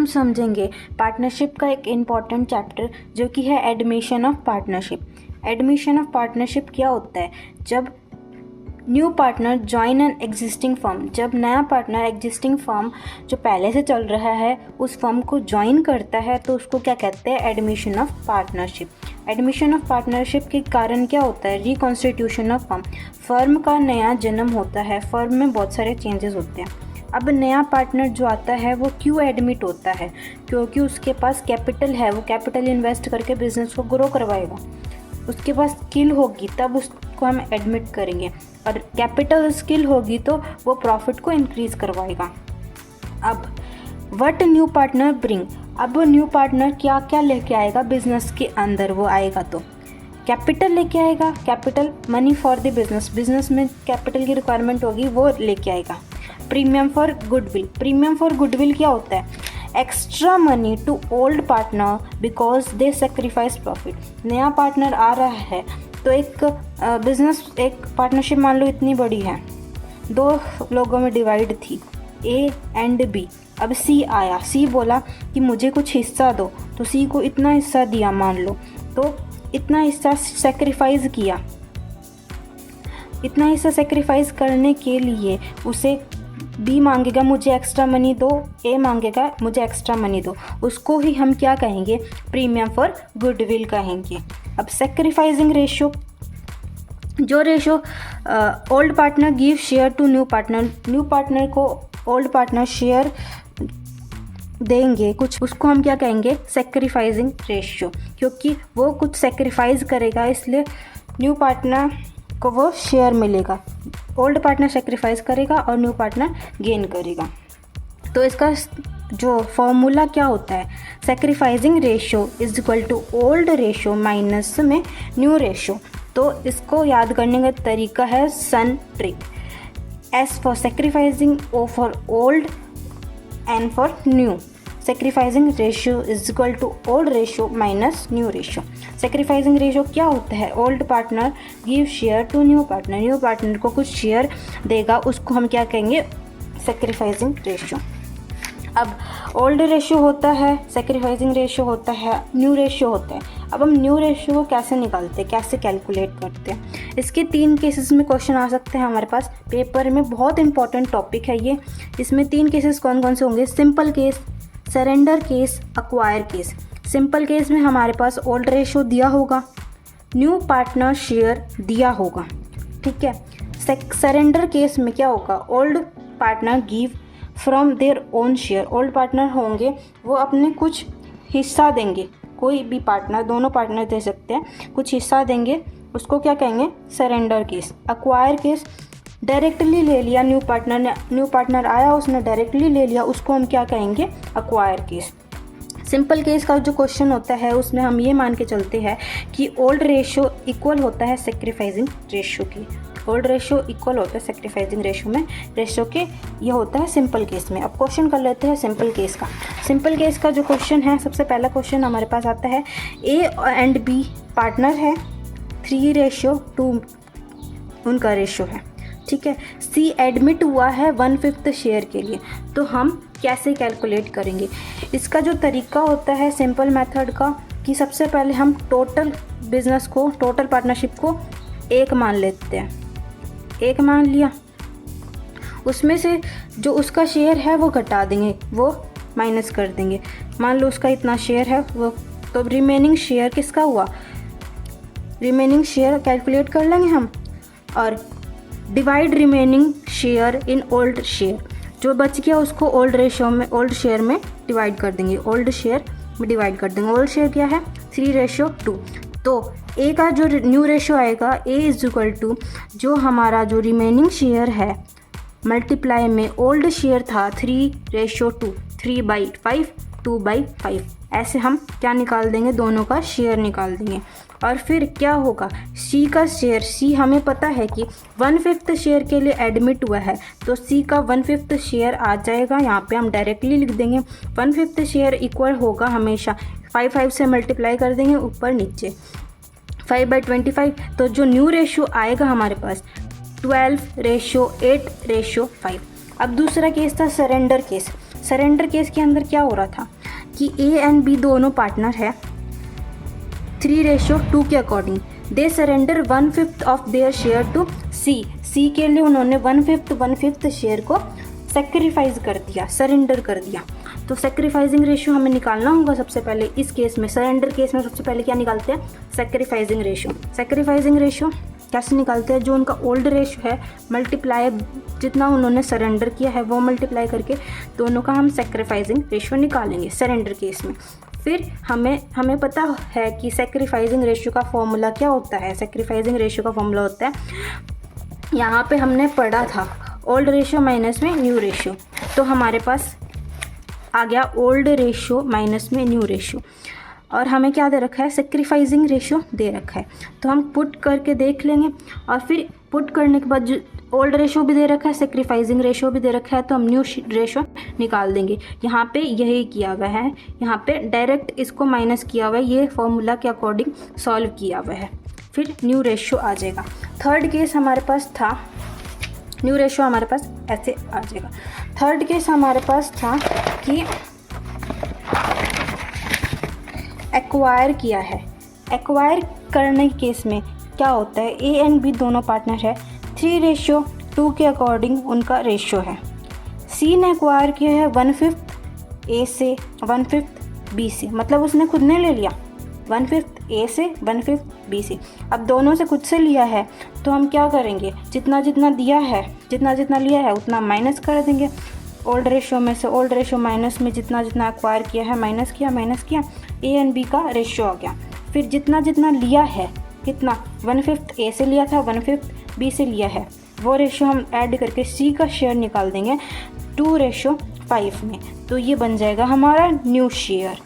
समझेंगे पार्टनरशिप का एक इम्पॉर्टेंट चैप्टर जो कि है admission of partnership. Admission of partnership क्या होता है? जब new partner join an existing firm, जब नया पार्टनर एग्जिस्टिंग फर्म जो पहले से चल रहा है उस फर्म को ज्वाइन करता है तो उसको क्या कहते हैं? Admission of partnership. Admission of partnership के कारण क्या होता है? रिकॉन्स्टिट्यूशन ऑफ फर्म, फर्म का नया जन्म होता है, फर्म में बहुत सारे चेंजेस होते हैं। अब नया पार्टनर जो आता है वो क्यों एडमिट होता है? क्योंकि उसके पास कैपिटल है, वो कैपिटल इन्वेस्ट करके बिजनेस को ग्रो करवाएगा, उसके पास स्किल होगी तब उसको हम एडमिट करेंगे, और कैपिटल स्किल होगी तो वो प्रॉफिट को इंक्रीज करवाएगा। अब व्हाट न्यू पार्टनर ब्रिंग, अब वो न्यू पार्टनर क्या क्या लेके आएगा बिजनेस के अंदर? वो आएगा तो कैपिटल लेके आएगा, capital money for the business, business में कैपिटल की रिक्वायरमेंट होगी वो लेके आएगा। Premium for goodwill, premium for goodwill क्या होता है? Extra money to old partner because they sacrifice profit. नया पार्टनर आ रहा है तो एक बिजनेस, एक पार्टनरशिप मान लो इतनी बड़ी है, दो लोगों में डिवाइड थी, ए एंड बी। अब सी आया, सी बोला कि मुझे कुछ हिस्सा दो, तो सी को इतना हिस्सा दिया मान लो, तो इतना हिस्सा सेक्रीफाइस किया। इतना हिस्सा सेक्रीफाइस करने के लिए उसे बी मांगेगा मुझे एक्स्ट्रा मनी दो, ए मांगेगा मुझे एक्स्ट्रा मनी दो, उसको ही हम क्या कहेंगे? प्रीमियम फॉर गुडविल कहेंगे। अब सेक्रीफाइसिंग रेशियो, जो ratio old partner give share to new partner, new partner को ओल्ड पार्टनर शेयर देंगे कुछ, उसको हम क्या कहेंगे? सेक्रीफाइसिंग रेशियो, क्योंकि वो कुछ सेक्रीफाइस करेगा इसलिए न्यू पार्टनर को वो शेयर मिलेगा। ओल्ड पार्टनर सेक्रीफाइस करेगा और न्यू पार्टनर गेन करेगा। तो इसका जो फॉर्मूला क्या होता है? Sacrificing ratio is equal to old ratio minus में न्यू रेशियो। तो इसको याद करने का तरीका है SON trick. S for sacrificing, O for old, N for new. Sacrificing ratio is equal to old ratio minus new ratio. Sacrificing ratio क्या होता है? Old partner give share to new partner, new partner को कुछ share देगा, उसको हम क्या कहेंगे? Sacrificing ratio. अब ओल्ड रेशियो होता है, सेक्रीफाइसिंग रेशियो होता है, न्यू रेशियो होता है। अब हम न्यू रेशियो को कैसे निकालते हैं, कैसे कैलकुलेट करते हैं? इसके 3 केसेस में क्वेश्चन आ सकते हैं हमारे पास पेपर में, बहुत इंपॉर्टेंट टॉपिक है ये। इसमें 3 केसेस कौन कौन से होंगे? Simple case, surrender case, acquire case. Simple case में हमारे पास ओल्ड रेशियो दिया होगा, न्यू पार्टनर शेयर दिया होगा, ठीक है। सरेंडर केस में क्या होगा? Old partner give from their own share, old partner होंगे वो अपने कुछ हिस्सा देंगे, कोई भी पार्टनर, दोनों पार्टनर दे सकते हैं, कुछ हिस्सा देंगे, उसको क्या कहेंगे? Surrender case. Acquire case directly ले लिया, न्यू पार्टनर ने, न्यू पार्टनर आया उसने डायरेक्टली ले लिया, उसको हम क्या कहेंगे? Acquire case. सिंपल केस का जो क्वेश्चन होता है उसमें हम ये मान के चलते हैं कि ओल्ड रेशियो इक्वल होता है सेक्रीफाइसिंग रेशियो की, ओल्ड रेशियो इक्वल होता है सेक्रीफाइसिंग रेशियो में, रेशियो के ये होता है सिंपल केस में। अब क्वेश्चन कर लेते हैं सिंपल केस का। सिंपल केस का जो क्वेश्चन है, सबसे पहला क्वेश्चन हमारे पास आता है, ए एंड बी पार्टनर है, 3:2 उनका रेशियो है, ठीक है। सी एडमिट हुआ है 1/5 शेयर के लिए, तो हम कैसे कैलकुलेट करेंगे? इसका जो तरीका होता है सिंपल मेथड का, कि सबसे पहले हम टोटल बिजनेस को, टोटल पार्टनरशिप को 1 मान लेते हैं। 1 मान लिया, उसमें से जो उसका शेयर है वो घटा देंगे, वो माइनस कर देंगे। मान लो उसका इतना शेयर है वो, तो रिमेनिंग शेयर किसका हुआ? रिमेनिंग शेयर कैलकुलेट कर लेंगे हम, और divide remaining share in old share, जो बच गया उसको ओल्ड रेशियो में, ओल्ड शेयर में डिवाइड कर देंगे, ओल्ड शेयर में डिवाइड कर देंगे। ओल्ड शेयर क्या है? 3:2। तो ए का जो न्यू रेशियो आएगा, ए इज इक्वल टू जो हमारा जो रिमेनिंग शेयर है मल्टीप्लाई में ओल्ड शेयर था 3:2, 3/5, 2/5, ऐसे हम क्या निकाल देंगे? दोनों का शेयर निकाल देंगे। और फिर क्या होगा? सी का शेयर, सी हमें पता है कि 1/5 शेयर के लिए एडमिट हुआ है, तो सी का 1/5 शेयर आ जाएगा, यहाँ पे हम डायरेक्टली लिख देंगे। 1/5 शेयर इक्वल होगा हमेशा 5 से मल्टीप्लाई कर देंगे ऊपर नीचे, 5/25। तो जो न्यू रेशियो आएगा हमारे पास 12:8:5। अब दूसरा केस था सरेंडर केस। सरेंडर केस के अंदर क्या हो रहा था? कि ए एंड बी दोनों पार्टनर है 3:2 के according. They surrender 1/5 of their share to C. C के लिए उन्होंने 1/5 शेयर को सेक्रीफाइस कर दिया, सरेंडर कर दिया। तो सेक्रीफाइसिंग रेशियो हमें निकालना होगा सबसे पहले। इस केस में सरेंडर केस में सबसे पहले क्या निकालते हैं? Sacrificing ratio. सेक्रीफाइसिंग रेशियो कैसे निकालते हैं? जो उनका ओल्ड रेशियो है मल्टीप्लाई जितना उन्होंने सरेंडर किया है वो मल्टीप्लाई करके दोनों का हम सेक्रीफाइसिंग रेशियो निकालेंगे सरेंडर केस में। फिर हमें पता है कि सेक्रीफाइसिंग रेशियो का फॉर्मूला क्या होता है। सेक्रीफाइसिंग रेशियो का फॉर्मूला होता है, यहाँ पे हमने पढ़ा था ओल्ड रेशियो माइनस में न्यू रेशियो। तो हमारे पास आ गया ओल्ड रेशियो माइनस में न्यू रेशियो, और हमें क्या दे रखा है? सेक्रीफाइसिंग रेशियो दे रखा है। तो हम पुट करके देख लेंगे, और फिर पुट करने के बाद जो ओल्ड रेशियो भी दे रखा है, सेक्रीफाइसिंग रेशियो भी दे रखा है, तो हम न्यू रेशियो निकाल देंगे। यहाँ पे यही किया हुआ है, यहाँ पे डायरेक्ट इसको माइनस किया हुआ है, ये फॉर्मूला के अकॉर्डिंग सॉल्व किया हुआ है। फिर न्यू रेशियो आ जाएगा। थर्ड केस हमारे पास था, न्यू रेशियो हमारे पास ऐसे आ जाएगा। थर्ड केस हमारे पास था कि एक्वायर किया है। एक्वायर करने के केस में क्या होता है? ए एंड बी दोनों पार्टनर है, 3:2 के अकॉर्डिंग उनका रेशियो है। सी ने एक्वायर किया है 1/5 ए से 1/5 बी से, मतलब उसने खुद ने ले लिया 1/5 ए से 1/5 बी से। अब दोनों से खुद से लिया है तो हम क्या करेंगे? जितना जितना दिया है, जितना जितना लिया है उतना माइनस कर देंगे। ओल्ड रेशियो में से ओल्ड रेशियो माइनस में जितना जितना एक्वायर किया है माइनस किया, ए एंड बी का रेशियो आ गया। फिर जितना जितना लिया है, कितना 1/5 ए से लिया था, 1/5 बी से लिया है, वो रेशियो हम ऐड करके सी का शेयर निकाल देंगे 2:5 में। तो ये बन जाएगा हमारा न्यू शेयर।